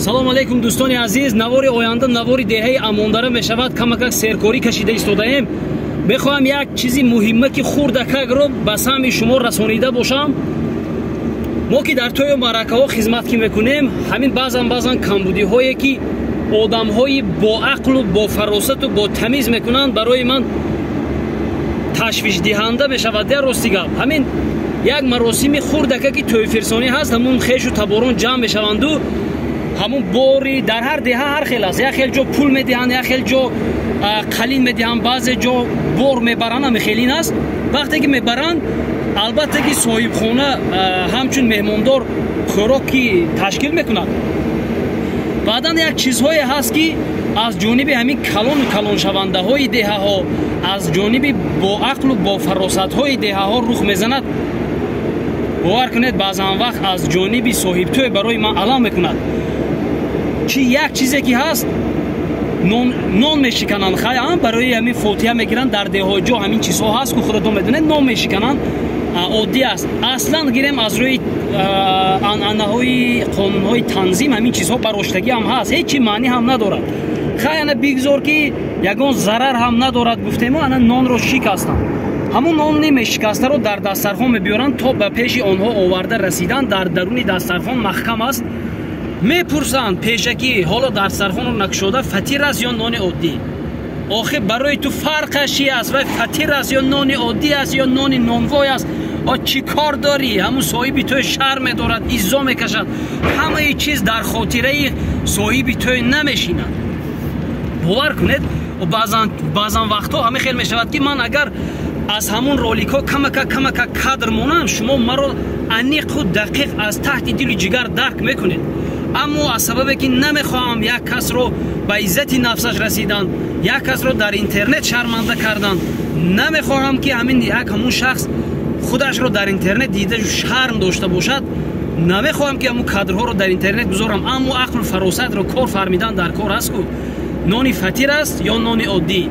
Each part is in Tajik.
салом алейкум дӯстони азиз. Навори оянда навори деҳаи амондара мешавад. Камакак серкорӣ кашида истодаем. Мехоҳам як чизи муҳимма ки хурдакакро ба сами шумо расонида бошам. мо ки дар тӯю маъракаҳо хизмат ки мекунем, ҳамин баъзан камбудиҳое ки одамҳои боақлу бофаросату ботамиз мекунанд барои ман ташвишдиҳанда мешавад. я рости гап ҳамин як маросими хурдакаки тӯйфирсонӣ ҳаст. ҳамун хешу таборон ҷамъ мешаванду ҳамун бори дар ҳар деҳа ҳар хел аст. як хел ҷо пул медиҳанд, як хел ҷо қалин медиҳанд, баъзе ҷо бор мебаранд. ҳами хелин аст. вақте ки мебаранд, албатта ки соҳибхона ҳамчун меҳмондор хӯроки ташкил мекунад. баъдан як чизҳое ҳаст ки аз ҷониби ҳамин калону калоншавандаҳои деҳаҳо, аз ҷониби боақлу бофаросатҳои деҳаҳо рух мезанад. бовар кунед баъзан вақт аз ҷониби соҳибтӯй барои ман алам мекунад. чи як чизе ки ҳаст, нон мешикананд. хаям барои ҳамин фотиҳа мегиранд. дар деҳои ҷо ҳамин чизҳо ҳаст ки худатон медонед, нон мешикананд. оддӣ аст. аслан гирем аз рӯи анъанаҳои қонунҳои танзим ҳамин чизҳо бароштагӣ ҳам ҳаст. ҳеҷ маънӣ ҳам надорад. хай ана бигзор ки ягон зарар ҳам надорад гуфтему, ана нонро шикастанд. ҳамун нони мешикастаро дар дастархон мебиёранд то ба пеши онҳо оварда расидан дар даруни дастархон маҳкам аст. мепурсанд пешакӣ ҳоло дастархонро накушода фатир аст ё нони оддӣ. охир барои ту фарқаш чи аст? вай фатир аст ё нони оддӣ аст ё нони нонвой аст? чӣ кор дорӣ? ҳамун соҳиби тӯй шарм медорад, иззо мекашад. ҳамаи чиз дар хотираи соҳиби тӯй намешинад. бовар кунед, баъзан вақтҳо ҳамин хел мешавад ки ман агар аз ҳамун роликҳо камака кадр монам, шумо маро аниқу дақиқ аз таҳти дилу ҷигар дарк мекунед. аммо аз сабабе ки намехоҳам як касро ба иззати нафсаш расидан, як касро дар интернет шарманда кардан, намехоҳам ки ҳамун шахс худашро дар интернет дида шарм дошта бошад, намехоҳам ки ҳамун кадрҳоро дар интернет гузорам. аммо ақлу фаросатро кор фаҳмидан дар кор аст ку нони фатир аст ё нони оддӣ.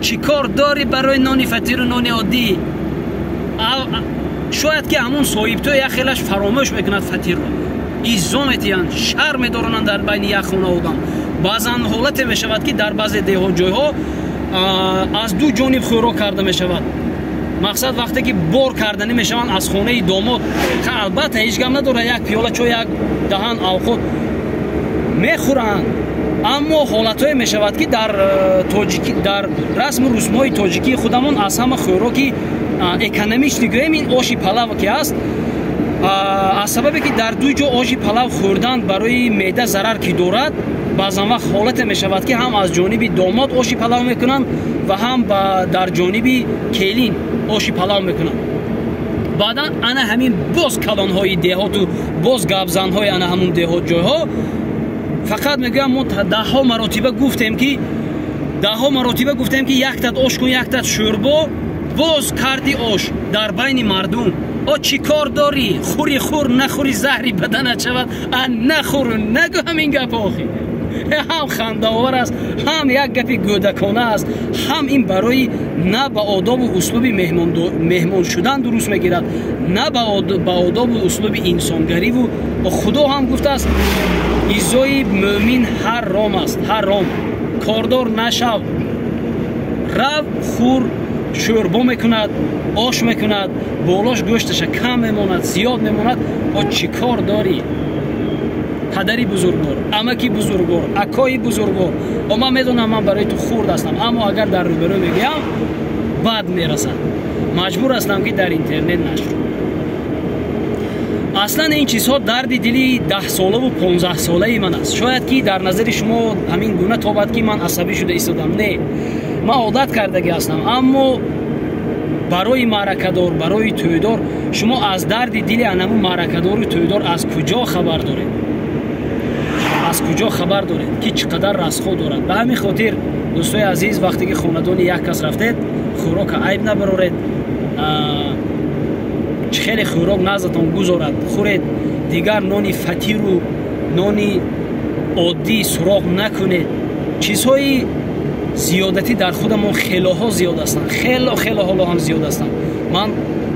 чӣ кор дорӣ барои нони фатиру нони оддӣ? шояд ки ҳамун соҳибтӯй як хелаш фаромӯш мекунад фатирро, иззо метиҳанд, шарм медоронанд дар байни як хона одам. баъзан ҳолате мешавад ки дар баъзе деҳо ҷойҳо аз ду ҷониб хӯрок карда мешавад. мақсад вақте ки бор карданӣ мешаванд аз хонаи домод, албатта ҳеҷ гап надорад, як пиёла чой, як даҳан овқот мехӯранд. аммо ҳолатҳое мешавад ки дар расму русумҳои тоҷикии худамон аз ҳама хӯроки экономич мегӯем ин оши палав ки аст. аз сабабе ки дар ду ҷо оши палав хӯрдан барои меъда зарар ки дорад, баъзан вақт ҳолате мешавад ки ҳам аз ҷониби домод оши палав мекунанд ва ҳам дар ҷониби келин оши палав мекунанд. баъдан ана ҳамин боз калонҳои деҳоту боз гапзанҳои ана ҳамун деҳот ҷойҳо, фақат мегӯям мо даҳҳо маротиба гуфтем ки яктат ош кун, яктат шӯрбо, боз карди ош дар байни мардум. чӣ кор дорӣ? хӯри хӯр, нахӯри заҳри баданат шавад. нахӯру, нагӯ ҳамин гап охир. ҳам хандаовар аст, ҳам як гапи гӯдакона аст, ҳам ин барои на ба одобу услуби меҳмон шудан дуруст мегирад, на ба одобу услуби инсонгариву худо ҳам гуфтааст иззои мӯмин ҳарром аст. ҳарром кордор нашав. рав хӯр шӯрбо мекунад, ош мекунад, болош гӯшташа кам мемонад, зиёд мемонад. чӣ кор дорӣ? падари бузургвор, амаки бузургвор, акои бузургвор, ман медонам ман барои ту хурд ҳастам, аммо агар дар рӯбарӯ мегӯям бад мерасад. маҷбур ҳастам ки дар интернет нашр. аслан ин чизҳо дарди дили 10-солаву 15-солаи ман аст. шояд ки дар назари шумо ҳамин гуна тобад ки ман асабӣ шуда истодам. не, ман одат кардагӣ ҳастам. аммо барои маъракадор, барои тӯйдор, шумо аз дарди дили анаму маъракадору тӯйдор аз куҷо хабар доред? аз куҷо хабар доред ки чӣ қадар расхо дорад? ба ҳамин хотир дӯстои азиз, вақте ки хонадони як кас рафтед, хӯрока айб набароред. чӣ хеле хӯрок наздатон гузорад, хӯред. дигар нони фатиру нони оддӣ суроғ накунед. чизҳои зиёдатӣ дар худамон хелоҳо зиёд ҳастанд. хелоҳо ҳам зиёд ҳастанд. ман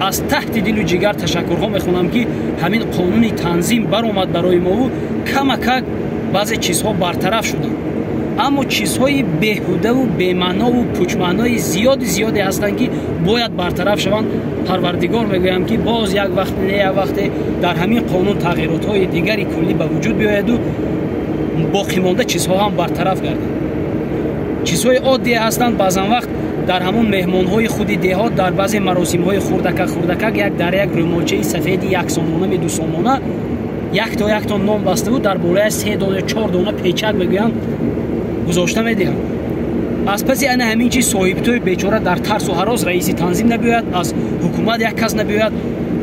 аз таҳти дилу ҷигар ташаккурҳо мехонам ки ҳамин қонуни танзим баромад барои мову камакак баъзе чизҳо бартараф шуданд. аммо чизҳои беҳудаву бемаънову пучмаънои зиёде ҳастанд ки бояд бартараф шаванд. парвардигор мегӯям ки боз як вақте не як вақте дар ҳамин қонун тағйиротҳои дигари куллӣ ба вуҷуд биёяду боқимонда чизҳо ҳам бартараф гарданд. чизҳои оддие ҳастанд. баъзан вақт дар ҳамон меҳмонҳои худи деҳот дар баъзе маросимҳои хурдакак як дар як рӯмолчаи сафеди яксомона дусомона як то ном баставу дар болаи 3 дона 4 дона печак мегӯянд гузошта медиҳанд. аз паси ана ҳамин чиз соҳибтои бечора дар тарсу ҳарос раиси танзим набиёяд, аз ҳукумат як кас набиёяд.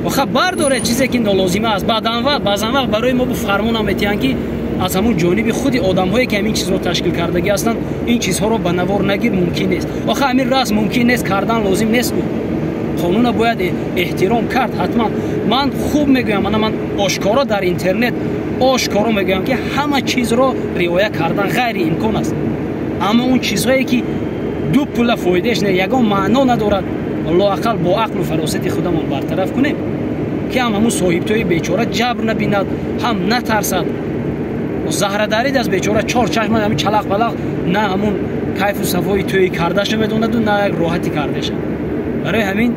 оха бардоред чизе ки нолозима аст. баъзан вақт барои мо бу фармонам метиҳанд ки аз ҳамун ҷониби худи одамҳое ки ҳамин чизро ташкил кардагӣ ҳастанд ин чизҳоро ба навор нагир мумкин нест. оха ҳамин расм мумкин нест, кардан лозим нест. қонуна бояд эҳтиром кард ҳатман. ман хуб мегӯям, ман ошкоро дар интернет ошкоро мегӯям ки ҳама чизро риоя кардан ғайри имкон аст. аммо он чизҳое ки ду пула фоидааш не ягон маъно надорад, лоақал бо ақлу фаросати худамон бартараф кунем ки ҳамун соҳибтои бечора ҷабр набинад, ҳам натарсад. заҳрадарид аз бечора чор чашма ҳамин чалақ-балақ на ҳамун кайфу сафои тӯи кардаша медонаду на як роҳати кардаша. барои ҳамин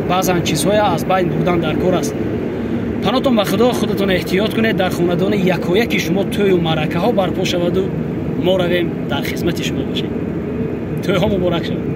баъзан чизҳое аз байн бурдан дар кор аст. панотон ба худо, худатон эҳтиёт кунед. дар хонадони якояки шумо тӯю маъракаҳо барпо шаваду мо равем дар хизмати шумо бошем. тӯйҳо муборак шавад.